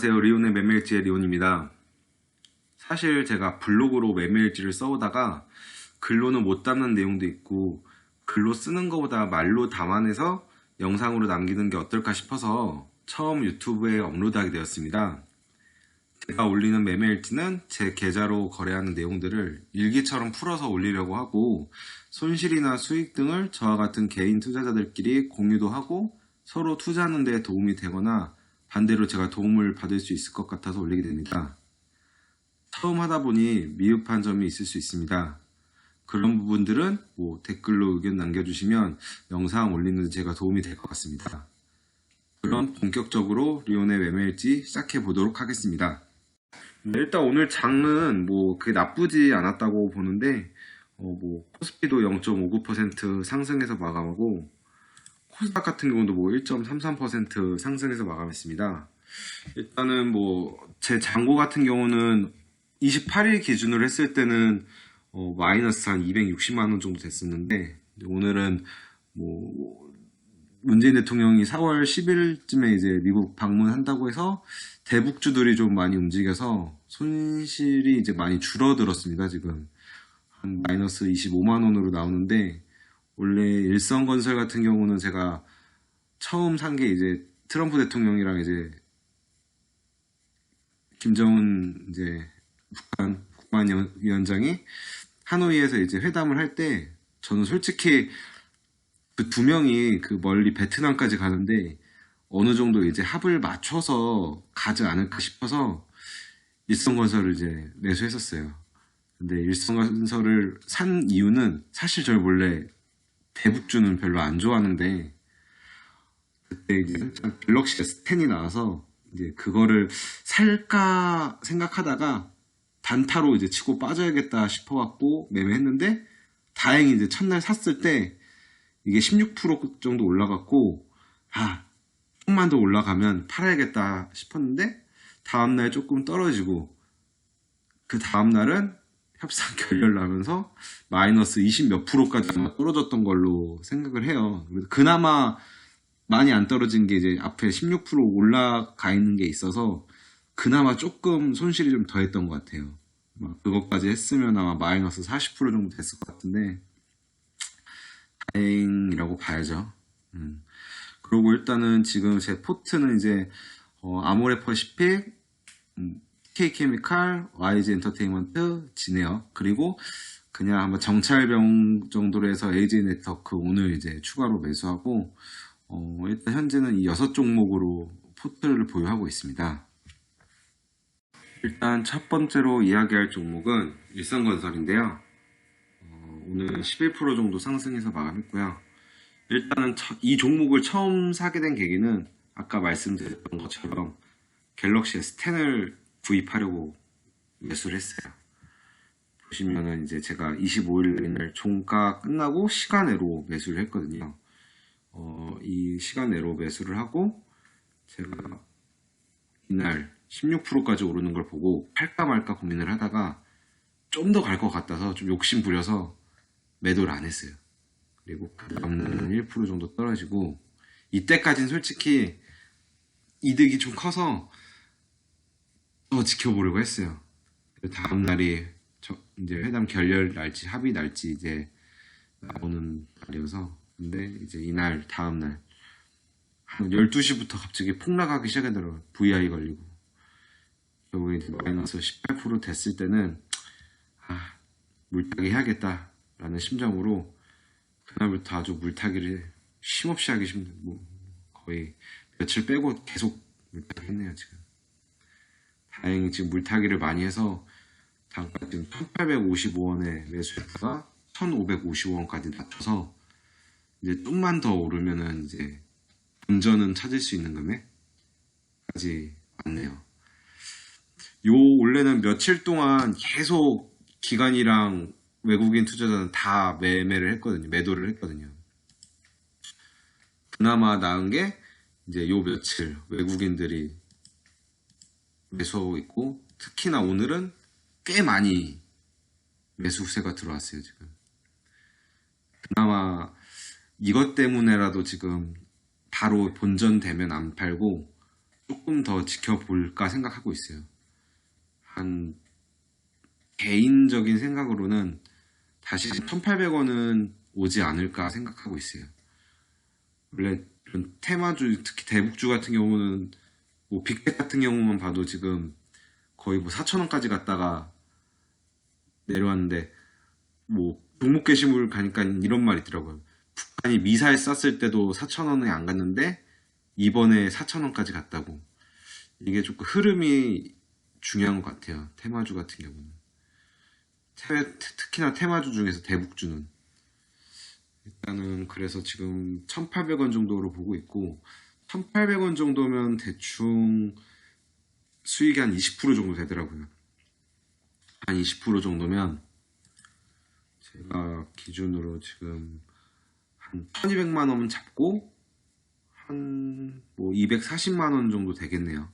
안녕하세요. 리온의 매매일지의 리온입니다. 사실 제가 블로그로 매매일지를 써오다가 글로는 못 담는 내용도 있고 글로 쓰는 것보다 말로 담아내서 영상으로 남기는 게 어떨까 싶어서 처음 유튜브에 업로드하게 되었습니다. 제가 올리는 매매일지는 제 계좌로 거래하는 내용들을 일기처럼 풀어서 올리려고 하고 손실이나 수익 등을 저와 같은 개인 투자자들끼리 공유도 하고 서로 투자하는 데 도움이 되거나 반대로 제가 도움을 받을 수 있을 것 같아서 올리게 됩니다. 처음 하다 보니 미흡한 점이 있을 수 있습니다. 그런 부분들은 댓글로 의견 남겨주시면 영상 올리는 데 제가 도움이 될 것 같습니다. 그럼 본격적으로 리온의 매매일지 시작해 보도록 하겠습니다. 일단 오늘 장은 그게 나쁘지 않았다고 보는데 코스피도 0.59% 상승해서 마감하고 코스닥 같은 경우도 1.33% 상승해서 마감했습니다. 일단은 제 잔고 같은 경우는 28일 기준으로 했을 때는 마이너스 한 260만 원 정도 됐었는데 오늘은 문재인 대통령이 4월 10일쯤에 이제 미국 방문한다고 해서 대북주들이 좀 많이 움직여서 손실이 이제 많이 줄어들었습니다. 지금 한 마이너스 25만 원으로 나오는데 원래 일성건설 같은 경우는 제가 처음 산 게 이제 트럼프 대통령이랑 이제 김정은 이제 북한 국방위원장이 하노이에서 이제 회담을 할 때 저는 솔직히 그 두 명이 그 멀리 베트남까지 가는데 어느 정도 이제 합을 맞춰서 가지 않을까 싶어서 일성건설을 이제 매수했었어요. 근데 일성건설을 산 이유는 사실 저희 원래 대북주는 별로 안 좋아하는데 그때 이제 갤럭시 S10이 나와서 이제 그거를 살까 생각하다가 단타로 이제 치고 빠져야겠다 싶어갖고 매매했는데 다행히 이제 첫날 샀을 때 이게 16% 정도 올라갔고 조금만 더 올라가면 팔아야겠다 싶었는데 다음날 조금 떨어지고 그 다음날은 협상 결렬 나면서 마이너스 20 몇 프로까지 떨어졌던 걸로 생각을 해요. 그나마 많이 안 떨어진 게 이제 앞에 16% 올라가 있는 게 있어서 그나마 조금 손실이 좀 더했던 것 같아요. 그것까지 했으면 아마 마이너스 40% 정도 됐을 것 같은데 다행이라고 봐야죠. 그리고 일단은 지금 제 포트는 이제 아모레퍼시픽, TK케미칼, YG 엔터테인먼트, 지네어 그리고 그냥 한번 정찰병 정도로 해서 AJ 네트워크 오늘 이제 추가로 매수하고 일단 현재는 이 6종목으로 포트를 보유하고 있습니다. 일단 첫 번째로 이야기할 종목은 일성건설인데요. 오늘 11% 정도 상승해서 마감했고요. 일단은 이 종목을 처음 사게 된 계기는 아까 말씀드렸던 것처럼 갤럭시 S10을 구입하려고 매수를 했어요. 보시면은 이제 제가 25일 날 종가 끝나고 시간외로 매수를 했거든요. 이 시간외로 매수를 하고 제가 이날 16%까지 오르는 걸 보고 팔까 말까 고민을 하다가 좀 더 갈 것 같아서 좀 욕심 부려서 매도를 안 했어요. 그리고 그 다음날은 1% 정도 떨어지고 이때까지는 솔직히 이득이 좀 커서 더 지켜보려고 했어요. 다음날이 이제 회담 결렬 날지 합의 날지 이제 나오는 날이어서 근데 이제 이날 다음날 한 12시부터 갑자기 폭락하기 시작하더라고요. VI 걸리고 결국에 이제 마이너스 18% 됐을 때는 물타기 해야겠다라는 심정으로 그날부터 아주 물타기를 쉼없이 하기 거의 며칠 빼고 계속 물타기 했네요. 지금 다행히 지금 물타기를 많이 해서 단가 지금 1855원에 매수했다가 1555원까지 낮춰서 이제 좀만 더 오르면은 이제 본전은 찾을 수 있는 금액까지 왔네요. 원래는 며칠 동안 계속 기관이랑 외국인 투자자는 다 매도를 했거든요. 그나마 나은 게 이제 요 며칠 외국인들이 매수하고 있고 특히나 오늘은 꽤 많이 매수세가 들어왔어요. 지금 그나마 이것 때문에라도 지금 바로 본전되면 안 팔고 조금 더 지켜볼까 생각하고 있어요. 한 개인적인 생각으로는 다시 1,800원은 오지 않을까 생각하고 있어요. 원래 이런 테마주, 특히 대북주 같은 경우는 뭐 빅텍 같은 경우만 봐도 지금 거의 뭐 4,000원까지 갔다가 내려왔는데, 뭐 종목 게시물 가니까 이런 말이 있더라고요. 북한이 미사일 쐈을 때도 4,000원에 안 갔는데 이번에 4,000원까지 갔다고. 이게 조금 흐름이 중요한 것 같아요. 테마주 같은 경우는. 특히나 테마주 중에서 대북주는. 일단은 그래서 지금 1,800원 정도로 보고 있고, 1,800원 정도면 대충 수익이 한 20% 정도 되더라고요. 한 20% 정도면 제가 기준으로 지금 한 1,200만 원 잡고 한 뭐 240만 원 정도 되겠네요.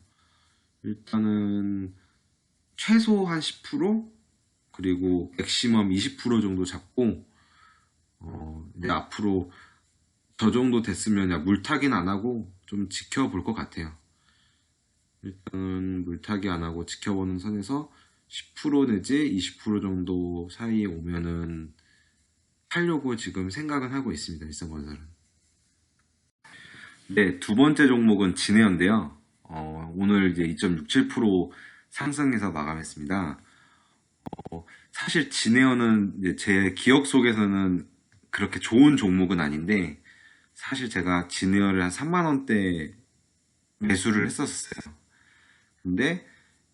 일단은 최소 한 10% 그리고 맥시멈 20% 정도 잡고, 이제 앞으로 저 정도 됐으면 야, 물타기는 안 하고 좀 지켜볼 것 같아요. 일단은 물타기 안 하고 지켜보는 선에서 10% 내지 20% 정도 사이에 오면은 하려고 지금 생각은 하고 있습니다. 일성건설은. 네, 두 번째 종목은 진에어인데요. 오늘 이제 2.67% 상승해서 마감했습니다. 사실 진에어는 이제 제 기억 속에서는 그렇게 좋은 종목은 아닌데, 사실 제가 진에어를 한 3만 원대 매수를 했었어요. 근데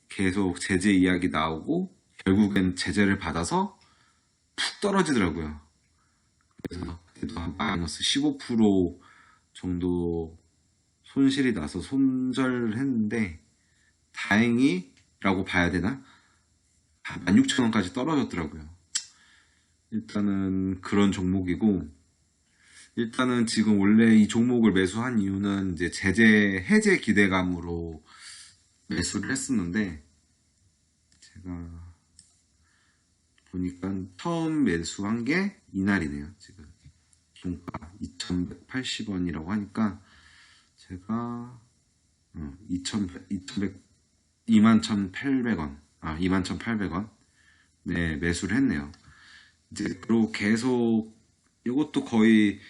계속 제재 이야기 나오고 결국엔 제재를 받아서 푹 떨어지더라고요. 그래서 그래도 한 마이너스 15% 정도 손실이 나서 손절했는데, 다행히라고 봐야 되나? 16,000원까지 떨어졌더라고요. 일단은 그런 종목이고, 일단은 지금 원래 이 종목을 매수한 이유는 이제 제재 해제 기대감으로 매수를 했었는데, 제가 보니까 처음 매수한 게 이날이네요. 지금 종가 2,180원이라고 하니까 제가 21,800원, 21,800원 네, 매수를 했네요. 이제 그리고 계속 이것도 거의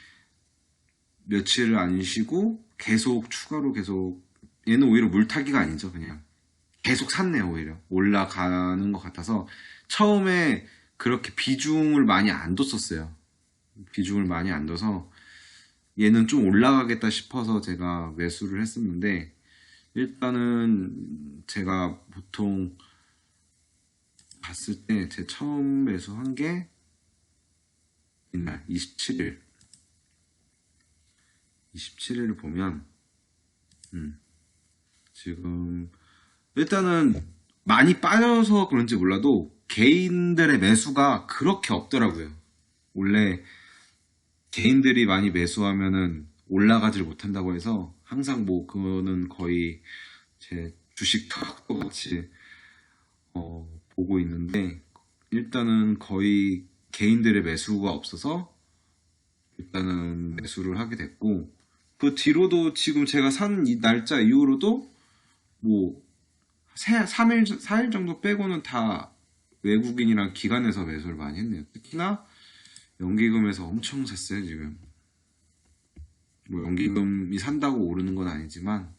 며칠을 안 쉬고 계속 추가로 계속, 얘는 오히려 물타기가 아니죠. 그냥 계속 샀네요. 오히려 올라가는 것 같아서 처음에 그렇게 비중을 많이 안 뒀었어요. 비중을 많이 안 둬서 얘는 좀 올라가겠다 싶어서 제가 매수를 했었는데, 일단은 제가 보통 봤을 때 제 처음 매수한 게 이날 27일을 보면 지금 일단은 많이 빠져서 그런지 몰라도 개인들의 매수가 그렇게 없더라고요. 원래 개인들이 많이 매수하면은 올라가질 못한다고 해서 항상 뭐 그거는 거의 제 주식 투자도 같이 보고 있는데, 일단은 거의 개인들의 매수가 없어서 일단은 매수를 하게 됐고, 그 뒤로도 지금 제가 산 이 날짜 이후로도 뭐 3일, 4일 정도 빼고는 다 외국인이랑 기관에서 매수를 많이 했네요. 특히나 연기금에서 엄청 샀어요, 지금. 뭐 연기금이 산다고 오르는 건 아니지만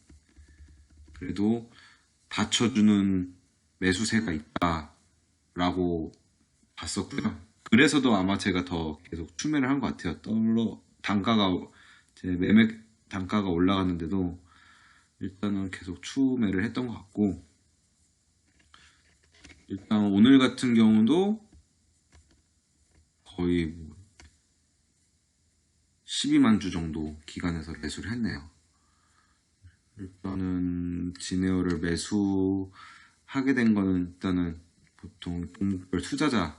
그래도 받쳐주는 매수세가 있다라고 봤었고요. 그래서도 아마 제가 더 계속 추매를 한 것 같아요. 제 매매 단가가 올라갔는데도 일단은 계속 추매를 했던 것 같고, 일단 오늘 같은 경우도 거의 12만 주 정도 기간에서 매수를 했네요. 일단은 진에어를 매수하게 된 거는 일단은 보통 종목별 투자자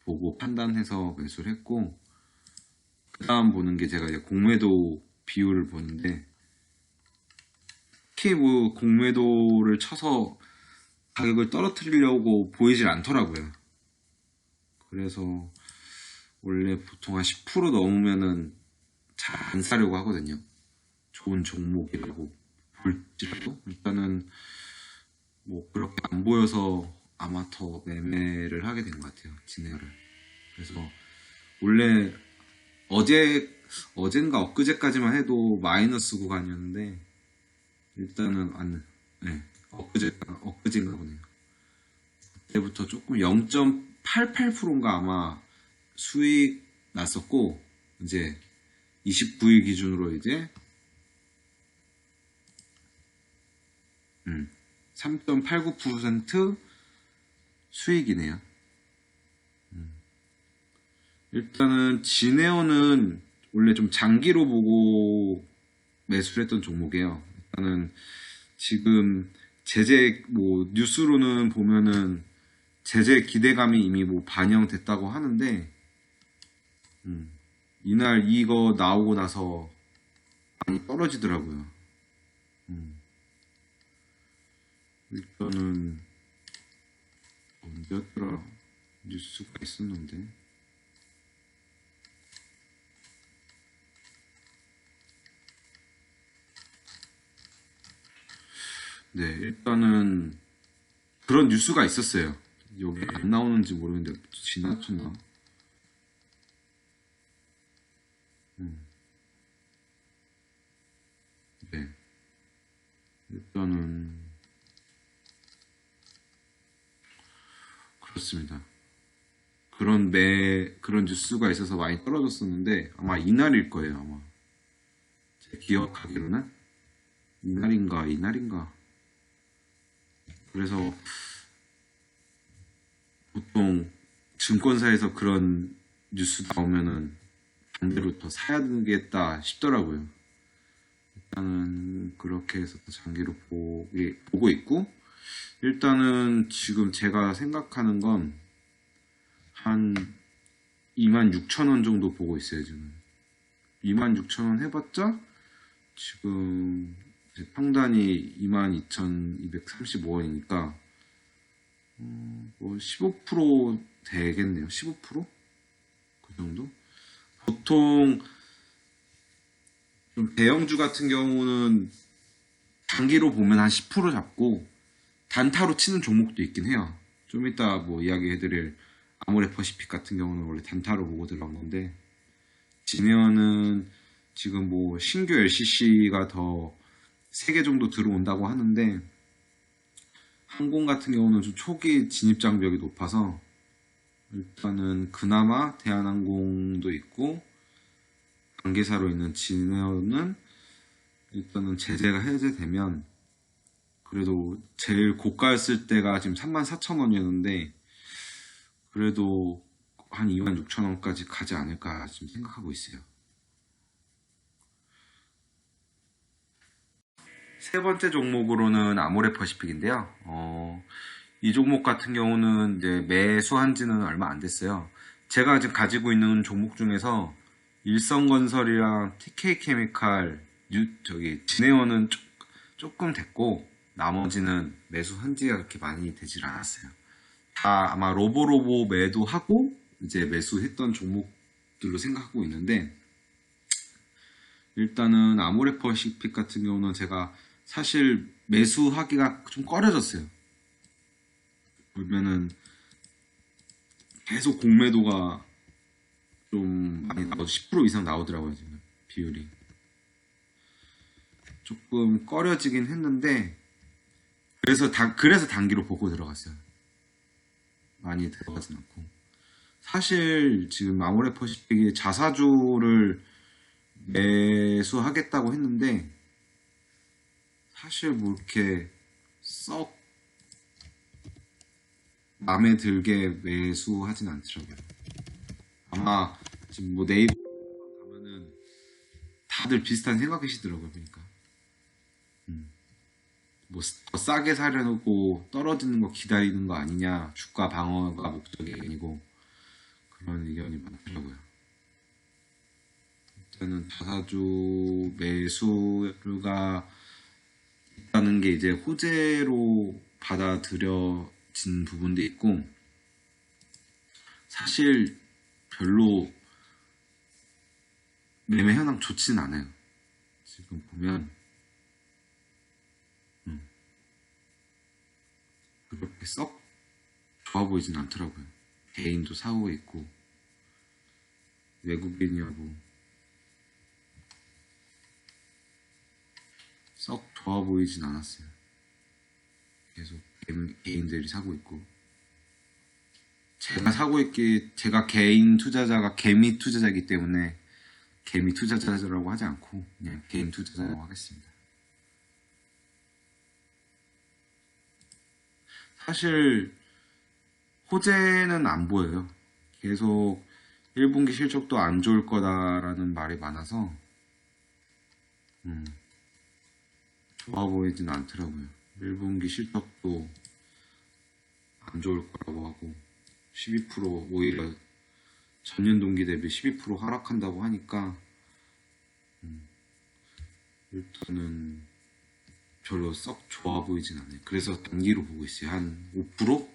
보고 판단해서 매수를 했고, 그 다음 보는 게 제가 이제 공매도 비율을 보는데, 특히 뭐 공매도를 쳐서 가격을 떨어뜨리려고 보이질 않더라고요. 그래서 원래 보통 한 10% 넘으면은 잘 안 사려고 하거든요. 좋은 종목이라고 볼지라도 일단은 뭐 그렇게 안 보여서 아마 더 매매를 하게 된 것 같아요. 진행을. 그래서 원래 어젠가 엊그제까지만 해도 마이너스 구간이었는데 일단은 안, 네, 엊그제인가 보네요. 그때부터 조금 0.88%인가 아마 수익 났었고 이제 29일 기준으로 이제 3.89% 수익이네요. 일단은 진에어는 원래 좀 장기로 보고 매수를 했던 종목이에요. 일단은 지금 제재 뭐 뉴스로는 보면은 제재 기대감이 이미 뭐 반영됐다고 하는데 이날 이거 나오고 나서 많이 떨어지더라고요. 일단은 언제였더라 뉴스가 있었는데 네 일단은 그런 뉴스가 있었어요. 여기 안 나오는지 모르겠는데 지나쳤나? 네 일단은 그렇습니다. 그런 뉴스가 있어서 많이 떨어졌었는데 아마 이날일 거예요. 아마 제 기억하기로는 이날인가. 그래서 보통 증권사에서 그런 뉴스 나오면은 반대로 더 사야 되겠다 싶더라고요. 일단은 그렇게 해서 더 장기로 보고 있고 일단은 지금 제가 생각하는 건 한 26,000원 정도 보고 있어요. 지금 26,000원 해봤자 지금 이제 평단이 22,235원이니까 뭐 15% 되겠네요. 15%? 그 정도? 보통 좀 대형주 같은 경우는 단기로 보면 한 10% 잡고 단타로 치는 종목도 있긴 해요. 좀 이따 뭐 이야기해드릴 아모레퍼시픽 같은 경우는 원래 단타로 보고 들어간 건데 지면은 지금 뭐 신규 LCC가 더 3개 정도 들어온다고 하는데 항공 같은 경우는 좀 초기 진입 장벽이 높아서 일단은 그나마 대한항공도 있고 관계사로 있는 진에어는 일단은 제재가 해제되면 그래도 제일 고가였을 때가 지금 34,000원이었는데 그래도 한 26,000원까지 가지 않을까 지금 생각하고 있어요. 세 번째 종목으로는 아모레퍼시픽인데요. 이 종목 같은 경우는 이제 매수한 지는 얼마 안 됐어요. 제가 지금 가지고 있는 종목 중에서 일성건설이랑 TK케미칼, 진에어는 조금 됐고 나머지는 매수한 지가 그렇게 많이 되질 않았어요. 다 아마 로보로보 매도하고 이제 매수했던 종목들로 생각하고 있는데 일단은 아모레퍼시픽 같은 경우는 제가 사실 매수하기가 좀 꺼려졌어요. 보면은 계속 공매도가 좀 많이 10% 이상 나오더라고요, 지금 비율이. 조금 꺼려지긴 했는데 그래서 단기로 보고 들어갔어요. 많이 들어가진 않고. 사실 지금 아모레퍼시픽이 자사주를 매수하겠다고 했는데 사실 뭐 이렇게 썩 마음에 들게 매수하진 않더라고요. 아마 지금 뭐 네이버 가면은 다들 비슷한 생각이시더라고요, 보니까. 뭐 더 싸게 사려고 떨어지는 거 기다리는 거 아니냐, 주가 방어가 목적이 아니고 그런 의견이 많더라고요. 일단은 자사주 매수가 있다는 게 이제 호재로 받아들여진 부분도 있고 사실 별로 매매 현황 좋지는 않아요. 지금 보면 그렇게 썩 좋아 보이진 않더라고요. 개인도 사고 있고 외국인이라고 썩 좋아 보이진 않았어요. 계속 개인들이 사고 있고 제가 개인 투자자가 개미 투자자이기 때문에 개미 투자자라고 하지 않고 그냥 개인 투자자라고 하겠습니다. 사실 호재는 안 보여요. 계속 1분기 실적도 안 좋을 거다라는 말이 많아서 좋아 보이진 않더라고요. 1분기 실적도 안 좋을 거라고 하고 12% 오히려 전년 동기 대비 12% 하락한다고 하니까 일단은 별로 썩 좋아 보이진 않아요. 그래서 단기로 보고 있어요. 한 5%?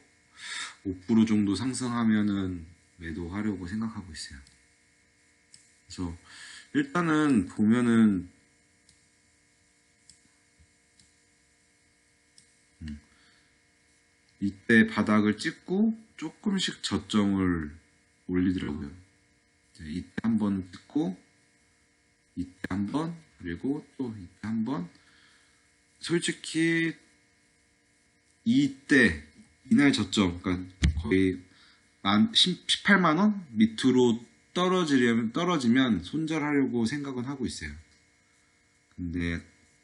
5% 정도 상승하면은 매도하려고 생각하고 있어요. 그래서 일단은 보면은 이때 바닥을 찍고 조금씩 저점을 올리더라고요. 이때 한번 찍고 이때 한번 그리고 또 이때 한번 솔직히 이날 저점 그러니까 거의 18만 원 밑으로 떨어지면 손절하려고 생각은 하고 있어요. 근데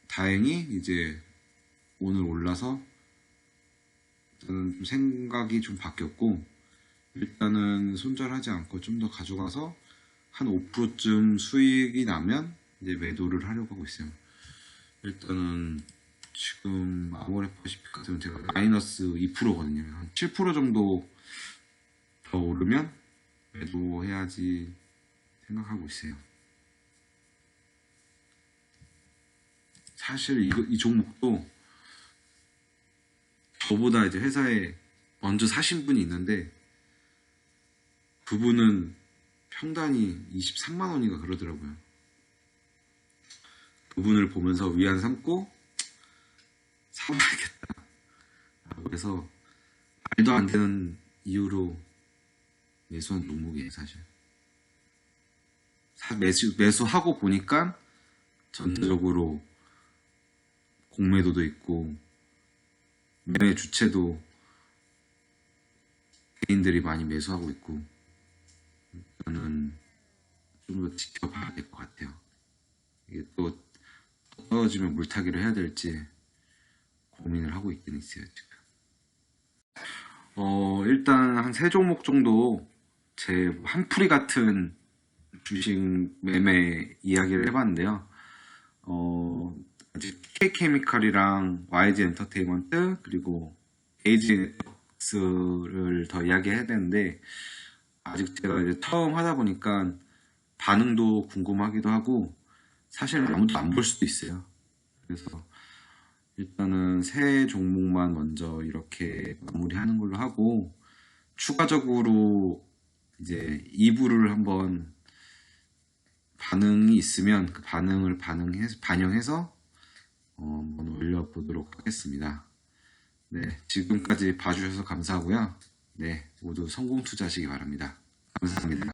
다행히 이제 오늘 올라서 저는 좀 생각이 좀 바뀌었고 일단은 손절하지 않고 좀 더 가져가서 한 5%쯤 수익이 나면 이제 매도를 하려고 하고 있어요. 일단은 지금 아모레퍼시픽 같은 제가 마이너스 2%거든요. 한 7% 정도 더 오르면 매도해야지 생각하고 있어요. 사실 이 종목도 저보다 이제 회사에 먼저 사신 분이 있는데 그분은 평단이 23만 원인가 그러더라고요. 그분을 보면서 위안 삼고 사봐야겠다. 그래서 말도 안 되는 이유로 매수한 종목이에요, 사실. 매수하고 보니까 전체적으로 공매도도 있고 매매 주체도 개인들이 많이 매수하고 있고 저는 좀 더 지켜봐야 될 것 같아요. 이게 또 떨어지면 물타기를 해야 될지 고민을 하고 있긴 있어요, 지금. 일단 한 3종목 정도 제 한풀이 같은 주식 매매 이야기를 해봤는데요. 아직 K케미칼이랑 YG 엔터테인먼트 그리고 에이지 넷works를 더 이야기해야 되는데 아직 제가 이제 처음 하다 보니까 반응도 궁금하기도 하고 사실 아무도 안 볼 수도 있어요. 그래서 일단은 새 종목만 먼저 이렇게 마무리하는 걸로 하고 추가적으로 이제 2부를 한번 반응이 있으면 그 반응을 반영해서 한번 올려보도록 하겠습니다. 네, 지금까지 봐주셔서 감사하고요. 네, 모두 성공 투자하시기 바랍니다. 감사합니다.